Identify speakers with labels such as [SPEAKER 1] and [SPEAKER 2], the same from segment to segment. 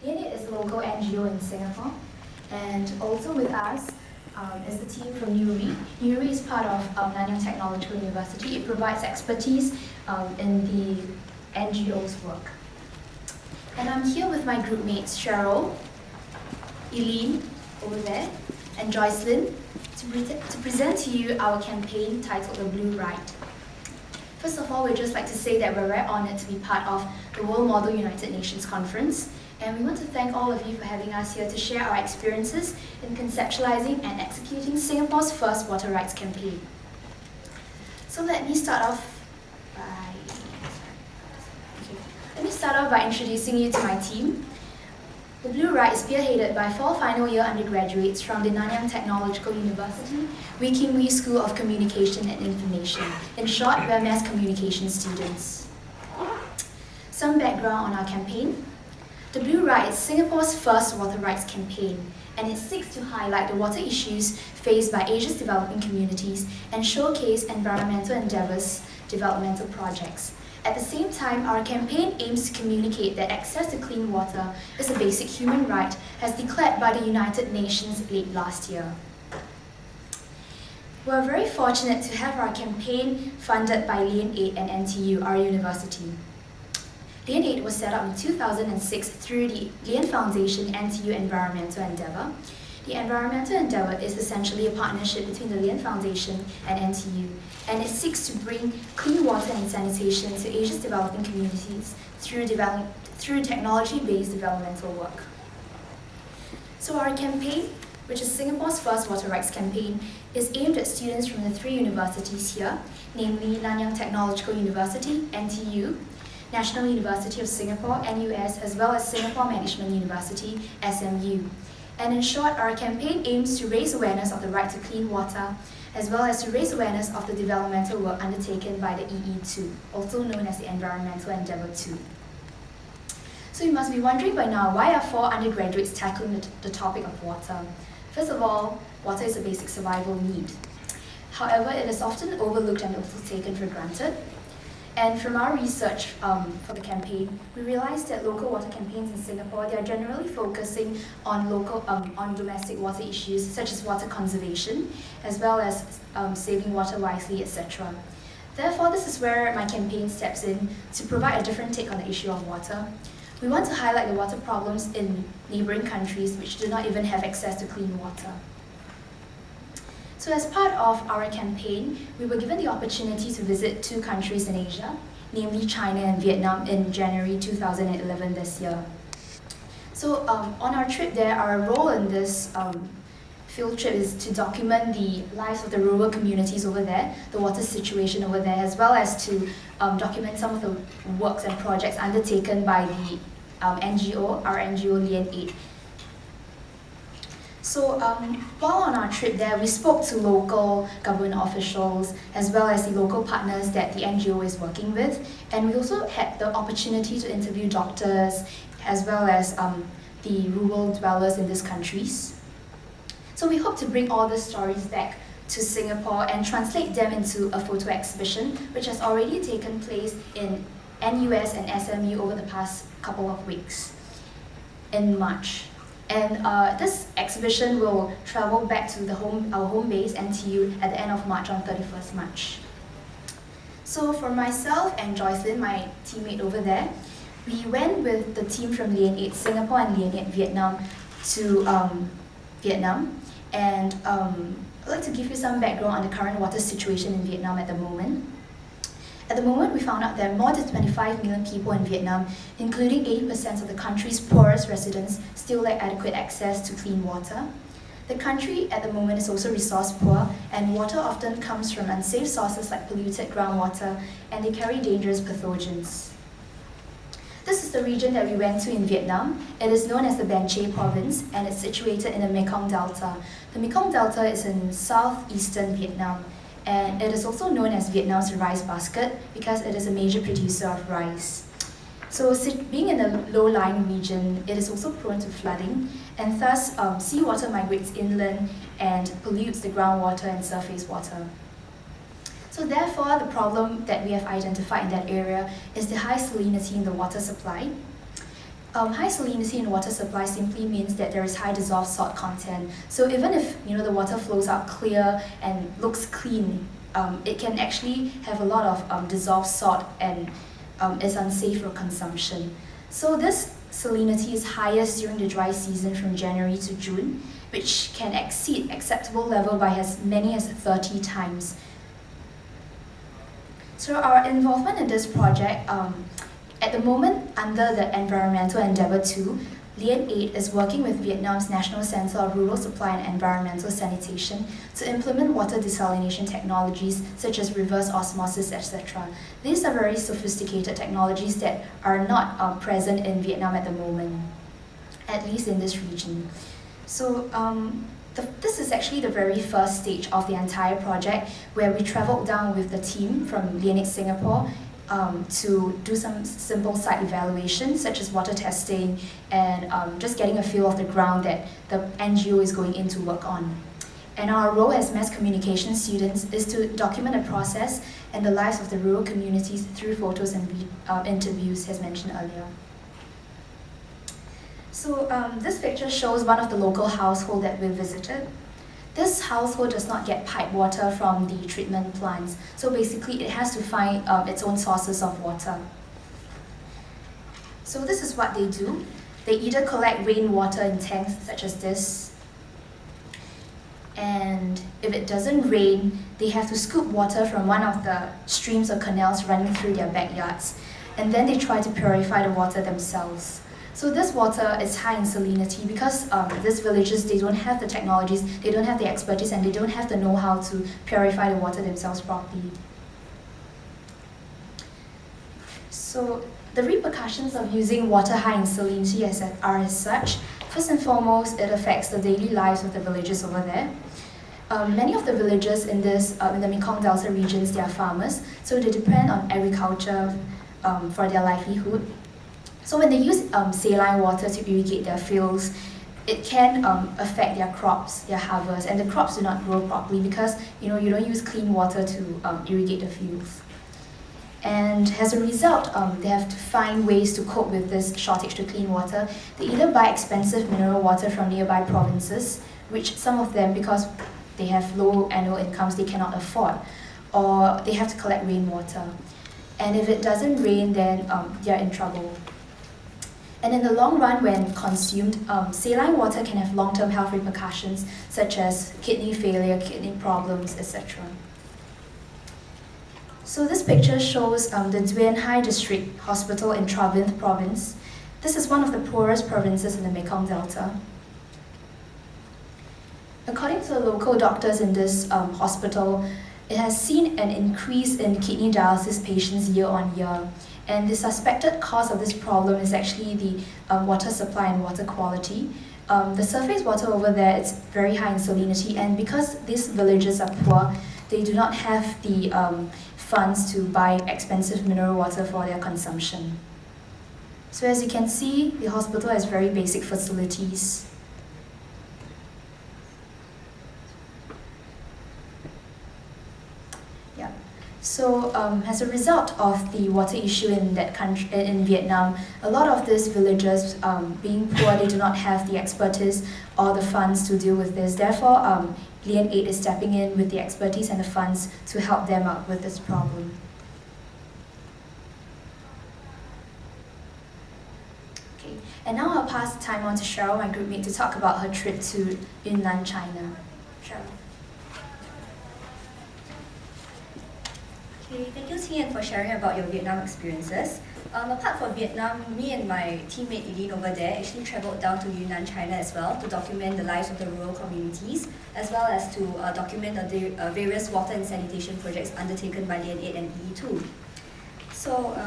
[SPEAKER 1] Lien8 is a local NGO in Singapore, and also with us is the team from NURI. NURI is part of Nanyang Technological University. It provides expertise in the NGO's work. And I'm here with my group mates, Cheryl, Eileen, over there, and Joycelyn, to present to you our campaign titled The Blue Ride. First of all, we'd just like to say that we're very honored to be part of the World Model United Nations Conference, and we want to thank all of you for having us here to share our experiences in conceptualizing and executing Singapore's first water rights campaign. So let me start off by introducing you to my team. The Blue Ride is spearheaded by 4 final year undergraduates from the Nanyang Technological University, Wee Kim Wee School of Communication and Information. In short, we're mass communication students. Some background on our campaign. The Blue Ride is Singapore's first water rights campaign, and it seeks to highlight the water issues faced by Asia's developing communities and showcase environmental endeavours, developmental projects. At the same time, our campaign aims to communicate that access to clean water is a basic human right as declared by the United Nations late last year. We're very fortunate to have our campaign funded by Lien8 and NTU, our university. Lien8 was set up in 2006 through the Lien Foundation NTU Environmental Endeavour. The Environmental Endeavour is essentially a partnership between the Lien Foundation and NTU, and it seeks to bring clean water and sanitation to Asia's developing communities through technology-based developmental work. So our campaign, which is Singapore's first water rights campaign, is aimed at students from the 3 universities here, namely Nanyang Technological University, NTU, National University of Singapore, NUS, as well as Singapore Management University, SMU. And in short, our campaign aims to raise awareness of the right to clean water, as well as to raise awareness of the developmental work undertaken by the EE2, also known as the Environmental Endeavour 2. So you must be wondering by now, why are 4 undergraduates tackling the topic of water? First of all, water is a basic survival need. However, it is often overlooked and also taken for granted. And from our research for the campaign, we realized that local water campaigns in Singapore, they are generally focusing on domestic water issues such as water conservation, as well as saving water wisely, etc. Therefore, this is where my campaign steps in to provide a different take on the issue of water. We want to highlight the water problems in neighbouring countries which do not even have access to clean water. So as part of our campaign, we were given the opportunity to visit 2 countries in Asia, namely China and Vietnam in January 2011 this year. So on our trip there, our role in this field trip is to document the lives of the rural communities over there, the water situation over there, as well as to document some of the works and projects undertaken by the NGO, our NGO Lien8. So while on our trip there, we spoke to local government officials as well as the local partners that the NGO is working with, and we also had the opportunity to interview doctors as well as the rural dwellers in these countries. So we hope to bring all these stories back to Singapore and translate them into a photo exhibition which has already taken place in NUS and SMU over the past couple of weeks in March. And this exhibition will travel back to our home base, NTU, at the end of March, on 31st March. So for myself and Joycelyn, my teammate over there, we went with the team from Lien8 Singapore and Lien8 Vietnam to Vietnam. And I'd like to give you some background on the current water situation in Vietnam at the moment. At the moment, we found out that more than 25 million people in Vietnam, including 80% of the country's poorest residents, still lack adequate access to clean water. The country at the moment is also resource poor, and water often comes from unsafe sources like polluted groundwater, and they carry dangerous pathogens. This is the region that we went to in Vietnam. It is known as the Ban Che province, and it's situated in the Mekong Delta. The Mekong Delta is in southeastern Vietnam, and it is also known as Vietnam's rice basket because it is a major producer of rice. So being in a low-lying region, it is also prone to flooding, and thus seawater migrates inland and pollutes the groundwater and surface water. So therefore, the problem that we have identified in that area is the high salinity in the water supply. High salinity in water supply simply means that there is high dissolved salt content. So even if the water flows out clear and looks clean, it can actually have a lot of dissolved salt and is unsafe for consumption. So this salinity is highest during the dry season from January to June, which can exceed acceptable level by as many as 30 times. So our involvement in this project, at the moment, under the Environmental Endeavour 2, Lien 8 is working with Vietnam's National Centre of Rural Supply and Environmental Sanitation to implement water desalination technologies such as reverse osmosis, etc. These are very sophisticated technologies that are not present in Vietnam at the moment, at least in this region. So this is actually the very first stage of the entire project, where we traveled down with the team from Lien 8 Singapore to do some simple site evaluations such as water testing and just getting a feel of the ground that the NGO is going in to work on. And our role as mass communication students is to document the process and the lives of the rural communities through photos and interviews, as mentioned earlier. So this picture shows one of the local households that we visited. This household does not get pipe water from the treatment plants, so basically it has to find its own sources of water. So this is what they do. They either collect rainwater in tanks such as this, and if it doesn't rain, they have to scoop water from one of the streams or canals running through their backyards, and then they try to purify the water themselves. So this water is high in salinity because these villages, they don't have the technologies, they don't have the expertise, and they don't have the know-how to purify the water themselves properly. So the repercussions of using water high in salinity are as such. First and foremost, it affects the daily lives of the villagers over there. Many of the villagers in the Mekong Delta regions, they are farmers, so they depend on agriculture for their livelihood. So when they use saline water to irrigate their fields, it can affect their crops, their harvest, and the crops do not grow properly because you don't use clean water to irrigate the fields. And as a result, they have to find ways to cope with this shortage to clean water. They either buy expensive mineral water from nearby provinces, which some of them, because they have low annual incomes, they cannot afford, or they have to collect rainwater. And if it doesn't rain, then they're in trouble. And in the long run, when consumed, saline water can have long-term health repercussions such as kidney failure, kidney problems, etc. So this picture shows the Duen Hai District Hospital in Tra Vinh Province. This is one of the poorest provinces in the Mekong Delta. According to the local doctors in this hospital, it has seen an increase in kidney dialysis patients year on year. And the suspected cause of this problem is actually the water supply and water quality. The surface water over there is very high in salinity, and because these villages are poor, they do not have the funds to buy expensive mineral water for their consumption. So as you can see, the hospital has very basic facilities. Yeah. So as a result of the water issue in that country, in Vietnam, a lot of these villagers, being poor, they do not have the expertise or the funds to deal with this. Therefore, Lien 8 is stepping in with the expertise and the funds to help them out with this problem. Okay, and now I'll pass the time on to Cheryl, my groupmate, to talk about her trip to Yunnan, China. Cheryl.
[SPEAKER 2] Okay, thank you, Tian, for sharing about your Vietnam experiences. Apart from Vietnam, me and my teammate Eileen over there actually traveled down to Yunnan, China as well to document the lives of the rural communities, as well as to document the various water and sanitation projects undertaken by Lien 8 and EE2. So,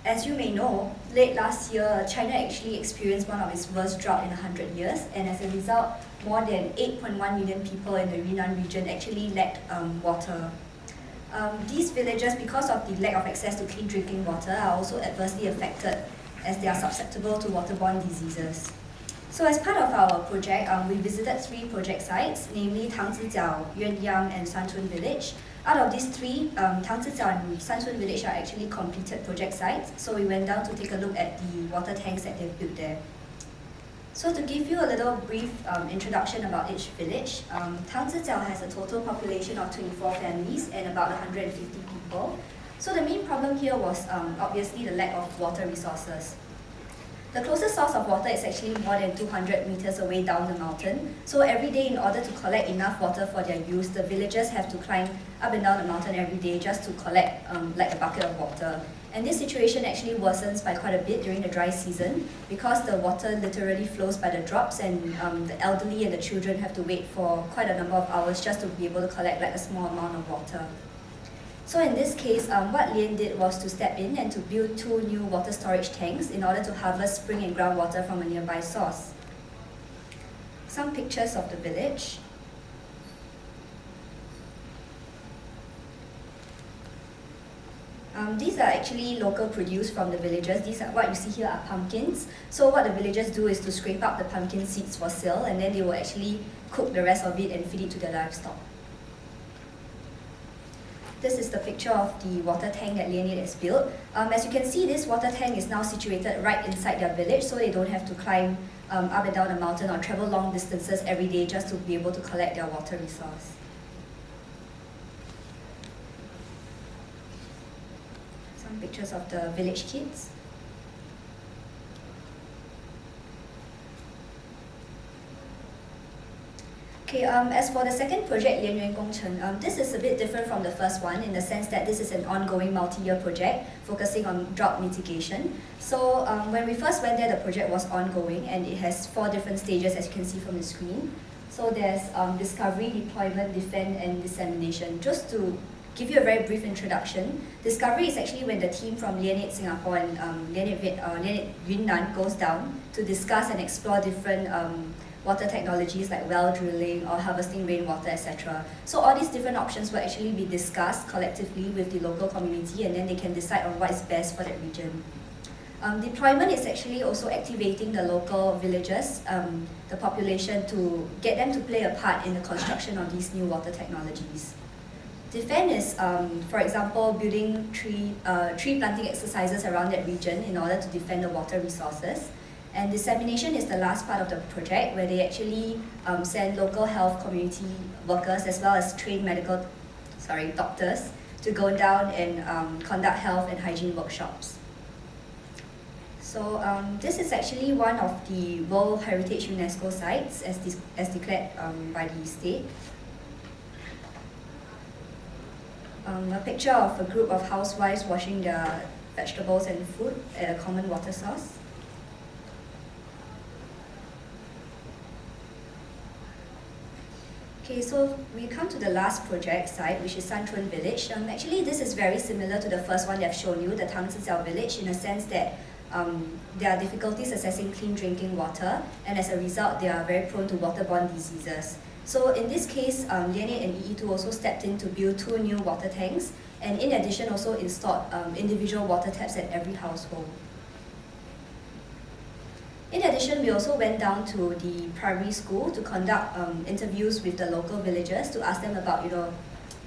[SPEAKER 2] as you may know, late last year, China actually experienced one of its worst drought in 100 years, and as a result, more than 8.1 million people in the Yunnan region actually lacked water. These villages, because of the lack of access to clean drinking water, are also adversely affected as they are susceptible to waterborne diseases. So as part of our project, we visited 3 project sites, namely Tangzijiao, Yuanyang, and Sanchun village. Out of these three, Tang Zijiao and Sansun Village are actually completed project sites, so we went down to take a look at the water tanks that they've built there. So to give you a little brief introduction about each village, Tang Zijiao has a total population of 24 families and about 150 people. So the main problem here was obviously the lack of water resources. The closest source of water is actually more than 200 meters away down the mountain. So every day, in order to collect enough water for their use, the villagers have to climb up and down the mountain every day just to collect like a bucket of water. And this situation actually worsens by quite a bit during the dry season because the water literally flows by the drops, and the elderly and the children have to wait for quite a number of hours just to be able to collect like a small amount of water. So in this case, what Lien did was to step in and to build 2 new water storage tanks in order to harvest spring and groundwater from a nearby source. Some pictures of the village. These are actually local produce from the villagers. These are what you see here are pumpkins. So what the villagers do is to scrape up the pumpkin seeds for sale, and then they will actually cook the rest of it and feed it to their livestock. This is the picture of the water tank that Lien 8 has built. As you can see, this water tank is now situated right inside their village, so they don't have to climb up and down the mountain or travel long distances every day just to be able to collect their water resource. Some pictures of the village kids. Okay, as for the second project, Lien Yuan Gongcheng, this is a bit different from the first one in the sense that this is an ongoing multi-year project focusing on drought mitigation. So when we first went there, the project was ongoing and it has 4 different stages, as you can see from the screen. So there's discovery, deployment, defend, and dissemination. Just to give you a very brief introduction, discovery is actually when the team from Lien 8 Singapore and Lien 8 Yunnan goes down to discuss and explore different water technologies like well drilling or harvesting rainwater, etc. So all these different options will actually be discussed collectively with the local community, and then they can decide on what is best for that region. Deployment is actually also activating the local villagers, the population, to get them to play a part in the construction of these new water technologies. Defend is, for example, building tree planting exercises around that region in order to defend the water resources. And dissemination is the last part of the project, where they actually send local health community workers as well as trained doctors to go down and conduct health and hygiene workshops. So this is actually one of the World Heritage UNESCO sites as declared by the state. A picture of a group of housewives washing their vegetables and food at a common water source. Okay, so we come to the last project site, which is Sanchun Village. Actually, this is very similar to the first one that I've shown you, the Tang Zijiao Village, in a sense that there are difficulties accessing clean drinking water, and as a result, they are very prone to waterborne diseases. So in this case, Lien 8 and EE2 also stepped in to build 2 new water tanks, and in addition also installed individual water taps at every household. In addition, we also went down to the primary school to conduct interviews with the local villagers to ask them about,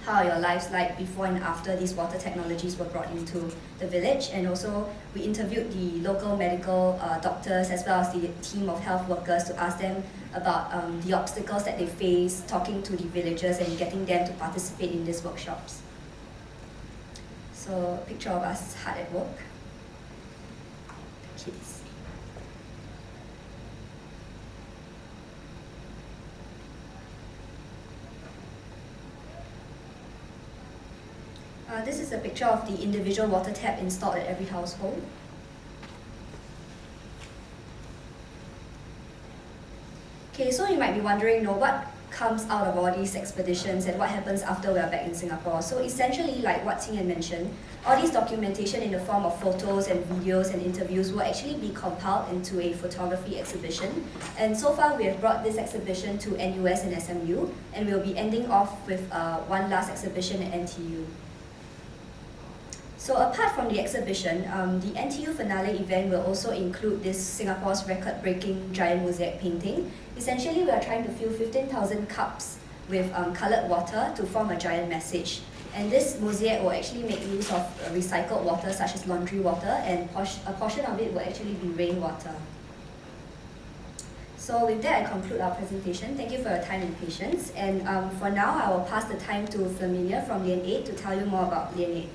[SPEAKER 2] how are your lives like before and after these water technologies were brought into the village. And also, we interviewed the local medical doctors as well as the team of health workers to ask them about the obstacles that they face, talking to the villagers and getting them to participate in these workshops. So, a picture of us hard at work. Kids. This is a picture of the individual water tap installed at every household. Okay, so you might be wondering, what comes out of all these expeditions and what happens after we are back in Singapore. So essentially, like what Xing Yan mentioned, all these documentation in the form of photos and videos and interviews will actually be compiled into a photography exhibition. And so far, we have brought this exhibition to NUS and SMU, and we'll be ending off with one last exhibition at NTU. So apart from the exhibition, the NTU finale event will also include this Singapore's record-breaking giant mosaic painting. Essentially, we are trying to fill 15,000 cups with coloured water to form a giant message. And this mosaic will actually make use of recycled water such as laundry water, and a portion of it will actually be rainwater. So with that, I conclude our presentation. Thank you for your time and patience. And for now, I will pass the time to Flaminia from Lian 8 to tell you more about Lian 8.